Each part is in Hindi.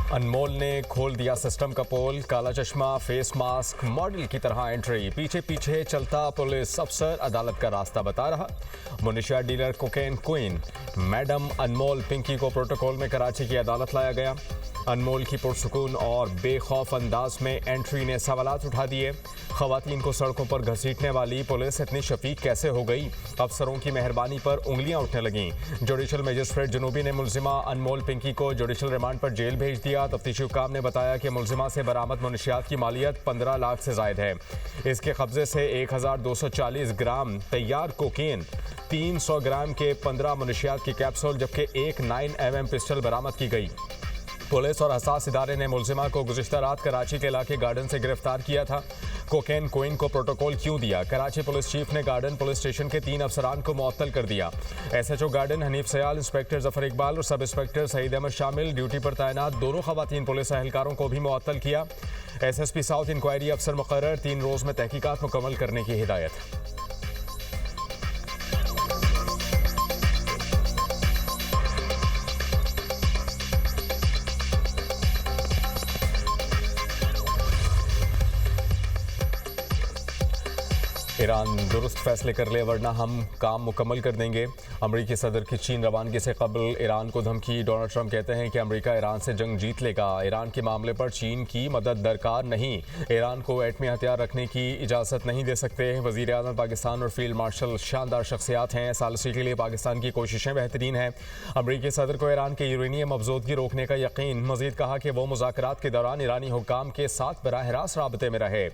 अनमोल ने खोल दिया सिस्टम का पोल। काला चश्मा, फेस मास्क, मॉडल की तरह एंट्री। पीछे पीछे चलता पुलिस अफसर अदालत का रास्ता बता रहा। मुनशियात डीलर कोकेन क्वीन मैडम अनमोल पिंकी को प्रोटोकॉल में कराची की अदालत लाया गया। अनमोल की पुरसुकून और बेखौफ अंदाज में एंट्री ने सवालात उठा दिए। खवातीन को सड़कों पर घसीटने वाली पुलिस इतनी शफीक कैसे हो गई? अफसरों की मेहरबानी पर उंगलियां उठने लगीं। जुडिशल मजिस्ट्रेट जनूबी ने मुलजिमा अनमोल पिंकी को जुडिशल रिमांड पर जेल भेज दिया। तफ्तीशी हुक्काम ने बताया कि मुलजिमा से बरामद मुनशियात की मालियत 15 लाख से जायद है। इसके कब्जे से 1240 ग्राम तैयार कोकीन, 300 ग्राम के 15 मुनशियात की कैप्सूल जबकि एक 9mm पिस्टल बरामद की गई। पुलिस और हसास इदारे ने मुलजिमा को गुज़िश्ता रात कराची के इलाके गार्डन से गिरफ्तार किया था। कोकेन क्वीन को प्रोटोकॉल क्यों दिया? कराची पुलिस चीफ ने गार्डन पुलिस स्टेशन के 3 अफसरान को मुअत्तल कर दिया। SHO garden Hanif Sayal, inspector Zafar Iqbal और सब इंस्पेक्टर सईद अहमद शामिल ड्यूटी पर तैनात दोनों खवातीन पुलिस एहलकारों को भी मुअत्तल किया। SSP साउथ इंक्वायरी अफसर मुकर्रर, 3 रोज में तहकीकात मुकम्मल करने की हिदायत। ईरान दुरुस्त फैसले कर ले वरना हम काम मुकम्मल कर देंगे। अमरीकी सदर की चीन रवानगी से कबल ईरान को धमकी। डोनाल्ड ट्रंप कहते हैं कि अमरीका ईरान से जंग जीत लेगा। ईरान के मामले पर चीन की मदद दरकार नहीं। ईरान को एटमी हथियार रखने की इजाज़त नहीं दे सकते। वज़ीर आज़म पाकिस्तान और फील्ड मार्शल शानदार शख्सियात हैं। सालसी के लिए पाकिस्तान की कोशिशें बेहतरीन हैं। अमरीकी सदर को ईरान के यूरेनियम अफजोदगी रोकने का यकीन। मज़ीद कहा कि वो मुज़ाकरात के दौरान ईरानी हुक्काम के साथ बराह रास्त राबते में रहे।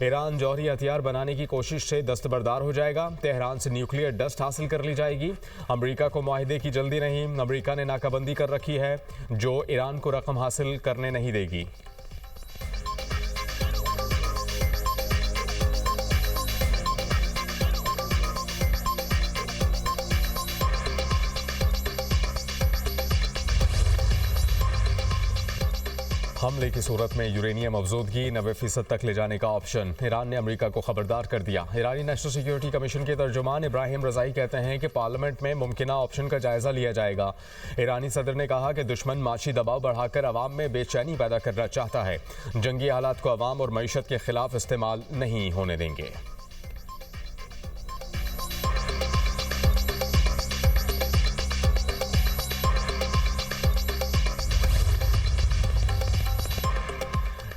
ईरान जौहरी हथियार बनाने की कोशिश से दस्तबरदार हो जाएगा। तेहरान से न्यूक्लियर डस्ट हासिल कर ली जाएगी। अमेरिका को मुआहिदे की जल्दी नहीं। अमेरिका ने नाकाबंदी कर रखी है जो ईरान को रकम हासिल करने नहीं देगी। हमले की सूरत में यूरेनियम अफजोदगी 90% तक ले जाने का ऑप्शन। ईरान ने अमेरिका को खबरदार कर दिया। ईरानी नेशनल सिक्योरिटी कमीशन के तर्जुमान इब्राहिम रज़ाई कहते हैं कि पार्लियामेंट में मुमकिना ऑप्शन का जायजा लिया जाएगा। ईरानी सदर ने कहा कि दुश्मन माशी दबाव बढ़ाकर अवाम में बेचैनी पैदा करना चाहता है। जंगी हालात को अवाम और मईशत के खिलाफ इस्तेमाल नहीं होने देंगे।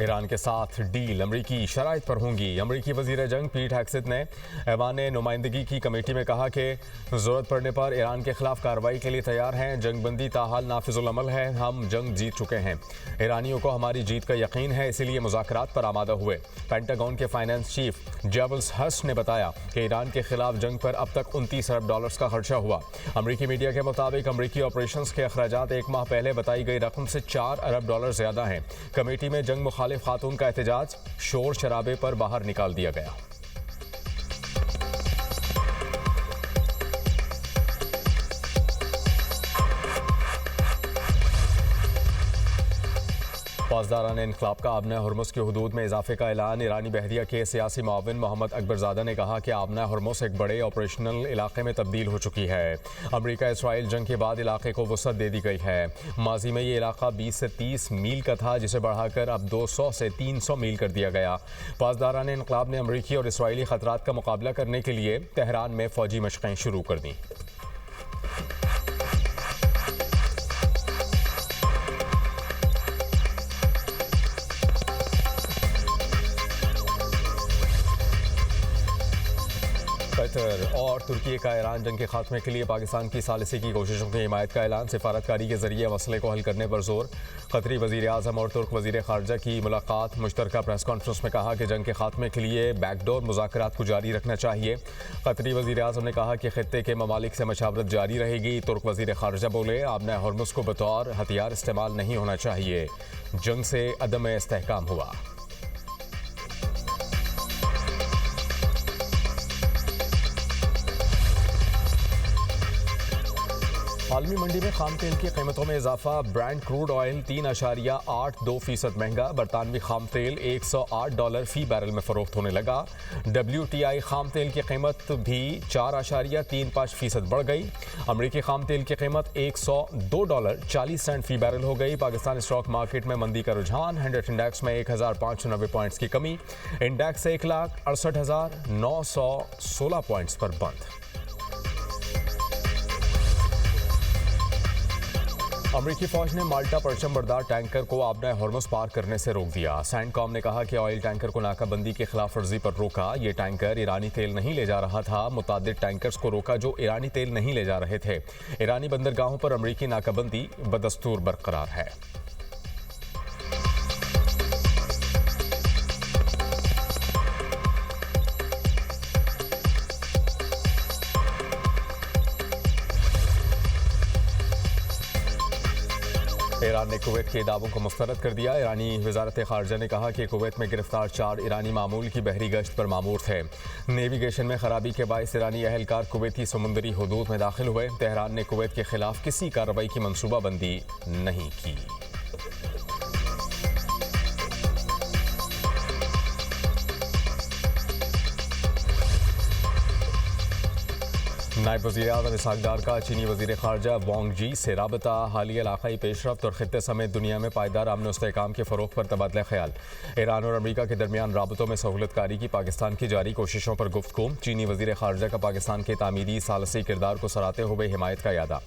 ईरान के साथ डील अमरीकी शराइत पर होंगी। अमरीकी वजीर जंग पीट हेग्सेथ ने ऐवान नुमाइंदगी की कमेटी में कहा कि ज़रूरत पड़ने पर ईरान के खिलाफ कार्रवाई के लिए तैयार हैं। जंगबंदी ताहाल नाफिजुल अमल है। हम जंग जीत चुके हैं। ईरानियों को हमारी जीत का यकीन है, इसीलिए मुज़ाकरात पर आमादा हुए। पेंटागन के फाइनेंस चीफ जेवल्स हस्ट ने बताया कि ईरान के खिलाफ जंग पर अब तक $29 अरब का खर्चा हुआ। अमरीकी मीडिया के मुताबिक अमरीकी ऑपरेशन के अखराजात 1 माह पहले बताई गई रकम से $4 अरब ज़्यादा हैं। कमेटी में जंग मुखालिफ खातून का एहतजाज शोर शराबे पर बाहर निकाल दिया गया। पासदारान इनकलाब का आबना हुर्मुस की हदूद में इजाफे का ऐलान। ईरानी बहरिया के सियासी मुआविन मोहम्मद अकबरजादा ने कहा कि आबना हुर्मुस एक बड़े ऑपरेशनल इलाके में तब्दील हो चुकी है। अमरीका इसराइल जंग के बाद इलाके को वसअत दे दी गई है। माजी में ये इलाका 20 से 30 मील का था, जिसे बढ़ाकर अब 200 से 300 मील कर दिया गया। पासदारान इनकलाब ने अमरीकी और इसराइली खतरात का मुकाबला करने के लिए तेहरान में फौजी मशक़ें शुरू कर दी। कतर और तुर्की का ईरान जंग के खात्मे के लिए पाकिस्तान की सालिसी की कोशिशों की हिमायत का ऐलान। सिफारतकारी के जरिए मसले को हल करने पर जोर। कतरी वज़ीर आज़म और तुर्क वज़ीर ख़ारजा की मुलाकात। मुश्तरका प्रेस कॉन्फ्रेंस में कहा कि जंग के खात्मे के लिए बैकडोर मुज़ाकरात को जारी रखना चाहिए। कतरी वज़ीर आज़म ने कहा कि खित्ते के ममालिक से मशावरत जारी रहेगी। तुर्क वज़ीर ख़ारजा बोले, आबना हुर्मुस को बतौर हथियार इस्तेमाल नहीं होना चाहिए। जंग से अदम इस्तेहकाम हुआ। आलमी मंडी में खाम तेल की कीमतों में इजाफा। ब्रांड क्रूड ऑयल 3.82% महंगा। बरतानवी खाम तेल $108 फी बैरल में फरोख्त होने लगा। WTI खाम तेल की कीमत भी 4.35% बढ़ गई। अमरीकी खाम तेल की कीमत $102.40 फी बैरल हो गई। पाकिस्तान स्टॉक मार्केट में मंदी का रुझान। हैंडेट इंडेक्स में 1590 पॉइंट्स की कमी। इंडेक्स 1,68,916 पॉइंट्स पर बंद। अमरीकी फौज ने माल्टा परचम बरदार टैंकर को आबना हॉर्मुज़ पार करने से रोक दिया। सैंडकॉम ने कहा कि ऑयल टैंकर को नाकाबंदी की खिलाफ वर्जी पर रोका। ये टैंकर ईरानी तेल नहीं ले जा रहा था। मुतादिद टैंकर्स को रोका जो ईरानी तेल नहीं ले जा रहे थे। ईरानी बंदरगाहों पर अमरीकी नाकाबंदी बदस्तूर बरकरार है। ईरान ने कुवैत के दावों को मुस्तरद कर दिया। ईरानी वजारत खारजा ने कहा कि कुवैत में गिरफ्तार 4 ईरानी मामूल की बहरी गश्त पर मामूर थे। नेविगेशन में खराबी के बायस ईरानी अहलकार कुवैती समुंदरी हुदूद में दाखिल हुए। तेहरान ने कुवैत के खिलाफ किसी कार्रवाई की मनसूबाबंदी नहीं की। नायब वज़ीर आज़म इसहाक डार का चीनी वज़ीर ख़ारजा वांग जी से राबता। हालिया इलाक़ाई पेशरफ्त और ख़ित्ते समेत दुनिया में पायदार अमन इस्तेहकाम के फ़रोग़ पर तबादला ख्याल। ईरान और अमरीका के दरमियान राबतों में सहूलतकारी की पाकिस्तान की जारी कोशिशों पर गुफ्तगू। चीनी वज़ीर ख़ारजा का पाकिस्तान के तामीरी सालसी किरदार को सराहते हुए हिमायत का यादा।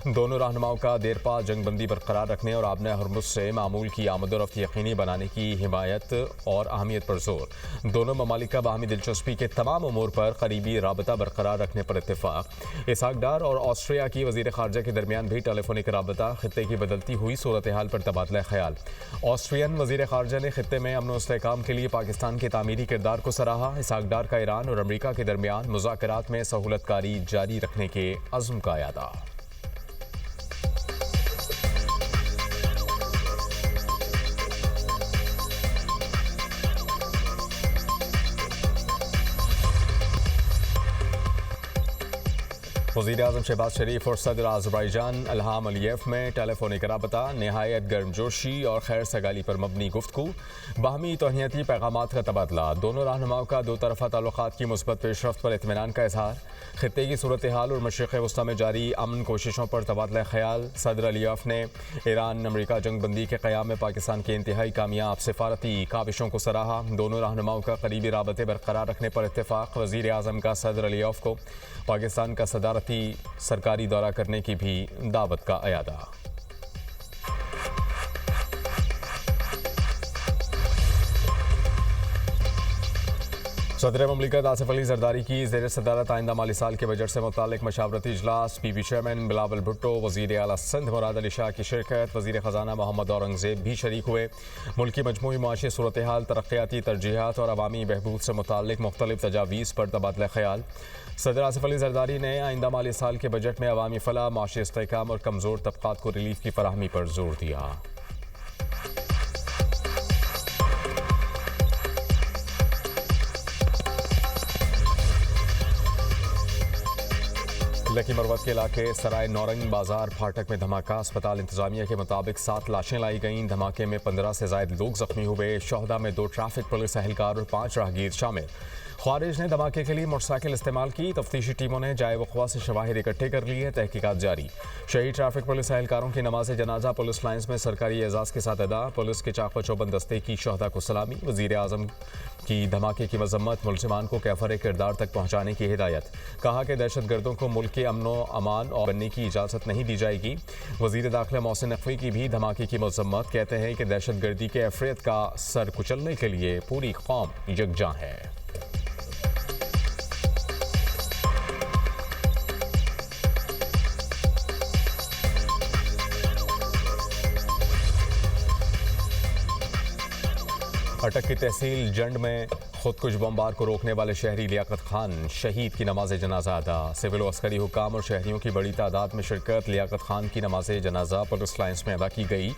दोनों रहनुमाओं का देरपा जंगबंदी बरकरार रखने और आबना हरमुज़ से मामूल की आमदोरफ्त यकीनी बनाने की हिमायत और अहमियत पर जोर। दोनों ममालिक का बाहमी दिलचस्पी के तमाम उमूर पर करीबी राबता बरकरार रखने पर इत्तेफाक। इसहाक डार और ऑस्ट्रिया की वज़ीर ख़ारजा के दरमियान भी टेलीफोनिक राबता। खित्ते की बदलती हुई सूरत हाल पर तबादला ख्याल। ऑस्ट्रियन वज़ीर ख़ारजा ने खित्ते में अमन और इस्तेहकाम के लिए पाकिस्तान के तामीरी किरदार को सराहा। इसहाक डार का ईरान और अमरीका के दरमियान मुज़ाकरात में सहूलतकारी जारी रखने के अज़्म का यादा। वज़ीर आज़म शहबाज शरीफ और सदर अज़रबैजान इल्हाम अलियेव में टेलीफोनिक राबता। नहायत गर्मजोशी और खैर सगाली पर मबनी गुफ्तगू। बाहमी तोहनीती पैगामात का तबादला। दोनों रहनुमाओं का दो तरफ़ा ताल्लुक़ात की मुस्बत पेशरफ्त पर इत्मीनान का इजहार। खित्ते की सूरत हाल और मशरिक़ वस्ता में जारी अमन कोशिशों पर तबादला ख्याल। सदर अलियेव ने ईरान अमरीका जंगबंदी के क़याम में पाकिस्तान की इंतहाई कामयाब सिफारती काविशों को सराहा। दोनों रहनुमाओं का करीबी राबते बरकरार रखने पर इत्तेफाक। वज़ीर आज़म का सदर अलियेव को पाकिस्तान का सदारती सरकारी दौरा करने की भी दावत का अयादा। सदर ममलिकत आसिफ अली जरदारी की ज़ेर सदारत आइंदा माली साल के बजट से मुतालिक मशावरती इजलास। PB चेयरमैन बिलावल भुट्टो, वज़ीर आला सिंध मुराद अली शाह की शिरकत। वज़ीर ख़जाना मोहम्मद औरंगज़ेब भी शरीक हुए। मुल्की मजमूई मुआशी सूरत हाल, तरक्याती तरजीहात और अवामी बहबूद से मुतालिक मुख्तलिफ तजावीज़ पर तबादला ख्याल। सदर आसिफ अली जरदारी ने आइंदा माली साल के बजट में अवामी फलाह, माशी इस्तेहकाम और कमज़ोर तबक़ात को रिलीफ की फराहमी पर जोर दिया। लकी मरवत के इलाके सराय नौरंग बाजार फाटक में धमाका। अस्पताल इंतजामिया के मुताबिक 7 लाशें लाई गईं। धमाके में 15 से ज़ायद लोग जख्मी हुए। शोहदा में 2 ट्रैफिक पुलिस एहलकार और 5 राहगीर शामिल। ख्वारिज ने धमाके के लिए मोटरसाइकिल इस्तेमाल की। तफ्तीशी टीमों ने जाए वक़्वा से शवाहिद इकट्ठे कर लिए। तहकीकात जारी। शहीद ट्रैफिक पुलिस एहलकारों की नमाज जनाजा पुलिस लाइन्स में सरकारी एजाज़ के साथ अदा। पुलिस के चाक़ो चौबंद दस्ते की शोहदा को सलामी। वज़ीर आज़म की धमाके की मजम्मत। मुलज़िमान को कैफर किरदार तक पहुँचाने की हिदायत। कहा कि दहशत गर्दों को मुल्क के अमनो अमान और बनने की इजाज़त नहीं दी जाएगी। वज़ीर दाखिला मोहसिन नकवी की भी धमाके की मजम्मत। कहते हैं कि दहशत गर्दी के अफरेत का सर कुचलने के लिए पूरी कौम यकजां है। अटक की तहसील जंड में खुदकुश बमबार को रोकने वाले शहरी लियाकत खान शहीद की नमाज जनाजा अदा। सिविल व अस्करी हुक्काम और शहरियों की बड़ी तादाद में शिरकत। लियाकत खान की नमाज जनाजा पुलिस लाइन्स में अदा की गई।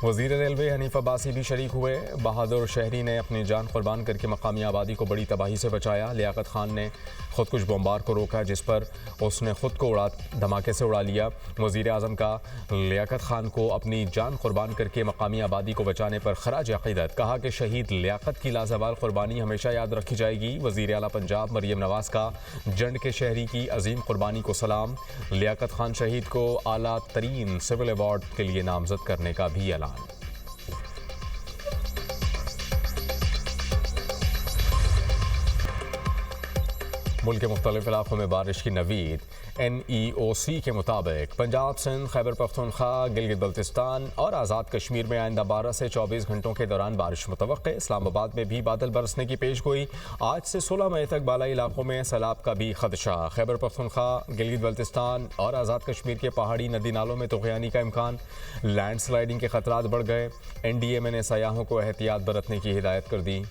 वजीर रेलवे हनीफ अब्बासी भी शरीक हुए। बहादुर शहरी ने अपनी जान कुर्बान करके मकामी आबादी को बड़ी तबाही से बचाया। लियाकत खान ने खुदकुश बमबार को रोका जिस पर उसने खुद को धमाके से उड़ा लिया। वजीर आजम का लियाकत खान को अपनी जान कुर्बान करके मकामी आबादी को बचाने पर खराज अकीदत। कहा कि शहीद लियाकत की लाजवाल कुर्बानी हमेशा याद रखी जाएगी। वजीर आला पंजाब मरियम नवाज का जंड के शहरी की अजीम कुर्बानी को सलाम। लियाकत खान शहीद को आला तरीन सिविल अवार्ड के लिए नामजद करने का भी ऐलान। मुल्क के मुख्तलिफ इलाकों में बारिश की नवीद। NEOC के मुताबिक पंजाब, सिंध, खैबर पख्तूनख्वा, गिलगित बल्तिस्तान और आज़ाद कश्मीर में आइंदा 12 से 24 घंटों के दौरान बारिश मुतवक्के। इस्लामाबाद में भी बादल बरसने की पेशगोई। आज से 16 मई तक बालाई इलाकों में सैलाब का भी खदशा। खैबर पख्तूनख्वा, गिलगित बल्तिस्तान और आज़ाद कश्मीर के पहाड़ी नदी नालों में तुग़यानी का इम्कान। लैंड स्लाइडिंग के खतरात बढ़ गए। NDMA ने सयाहों को एहतियात बरतने की हिदायत कर दी।